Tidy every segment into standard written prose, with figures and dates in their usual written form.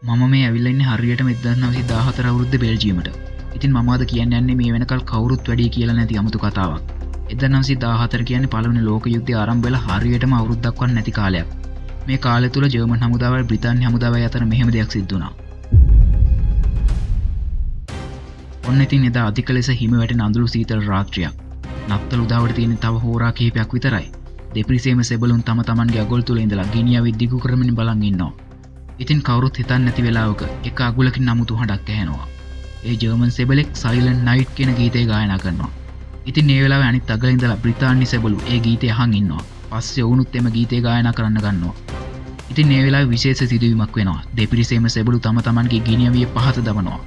මම මේ ඇවිල්ලා ඉන්නේ හරියටම 1914 අවුරුද්දේ බෙල්ජියමට. ඉතින් මම අද කියන්න යන්නේ මේ වෙනකල් කවුරුත් වැඩි කියලා නැති අමුතු කතාවක්. 1914 කියන්නේ පළවෙනි ලෝක යුද්ධය ආරම්භ වෙලා හරියටම අවුරුද්දක්වත් නැති කාලයක්. මේ කාලය තුල ජර්මන් හමුදාවයි බ්‍රිතාන්‍ය හමුදාවයි අතර මෙහෙම දෙයක් සිද්ධ වුණා. ඔන්න ඉතින් එදා අධික ලෙස හිම වැටෙන අඳුරු සීතල රාත්‍රියක්. නත්තල උදාවට තියෙන තව හෝරා කිහිපයක් විතරයි. දෙප්‍රිසේම සෙබළුන් තම තමන්ගේ අගොල් තුල ඉඳලා ගිනියවි දිගු කරමින් බලන් ඉන්නවා. ඉතින් කවුරුත් හිතන්නේ නැති වෙලාවක එක අගුලකින් නමුතු හඬක් ඇහෙනවා. ඒ ජර්මන් සෙබලෙක් සයිලන්ට් නයිට් කියන ගීතය ගායනා කරනවා. ඉතින් මේ වෙලාවේ අනිත් අගල ඉඳලා බ්‍රිතාන්‍ය සෙබළු ඒ ගීතය අහන් ඉන්නවා. පස්සේ වුණුත් එම ගීතය ගායනා කරන්න ගන්නවා. ඉතින් මේ වෙලාවේ විශේෂ සිදුවීමක් වෙනවා. දෙපිරිසේම සෙබළු තම තමන්ගේ ගිනියවිය පහත දමනවා.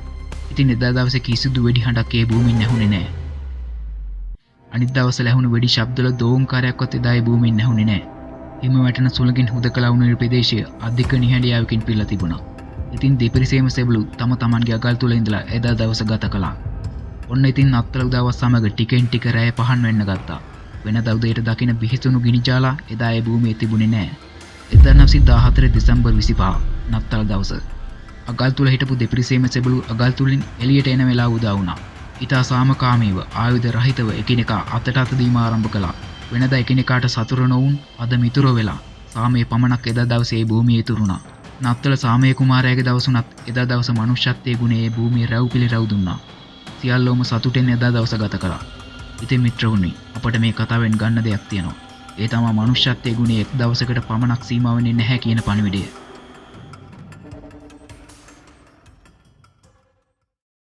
ඉතින් එදා දවසේ කිසිදු වෙඩි හඬක් ඒ භූමියෙන් ඇහුනේ නැහැ. අනිත් දවසේ ලැබුණු වෙඩි ශබ්දවල දෝංකාරයක්වත් එදා ඒ භූමියෙන් ඇහුනේ නැහැ. හිම වැටෙන සුළඟින් හුදකලා වුණු ප්‍රදේශය අධික නිහඬියාවකින් පිරලා තිබුණා. ඉතින් දෙපිරිසේම සෙබළු තම තමන්ගේ අගල් තුල ඉඳලා එදා දවස ගත කළා. ඔන්න ඉතින් නත්තල උදාවත් සමග ටිකෙන් ටික රැය පහන් වෙන්න ගත්තා. වෙනදා උදේට දකින බිහිසුණු ගිනි ජාලා එදා ඒ භූමියේ තිබුණේ නැහැ. 1914 දෙසැම්බර් 25 නත්තල දවස. අගල් තුල හිටපු දෙපිරිසේම සෙබළු අගල් තුලින් එළියට එන වෙලාව උදා වුණා. ඊට සාමකාමීව ආයුධ රහිතව එකිනෙකා අතට අත දීම ආරම්භ කළා. වෙනදා එකිනෙකාට සතුරු නොවුන් අද මිතුරු වෙලා සාමයේ පමණක් එදා දවසේ භූමියේ ඉතුරුණා. නත්තල සාමයේ කුමාරයාගේ දවසුණත් එදා දවස මනුෂ්‍යත්වයේ ගුණේ ඒ භූමියේ රැව්පිලි රැව් දුන්නා. සියල්ලෝම සතුටෙන් එදා දවස ගත කළා. ඉතින් මිත්‍රවුනි අපට මේ කතාවෙන් ගන්න දෙයක් තියෙනවා. ඒ තමයි මනුෂ්‍යත්වයේ ගුණේ එක් දවසකට පමණක් සීමා වෙන්නේ නැහැ කියන පණිවිඩය.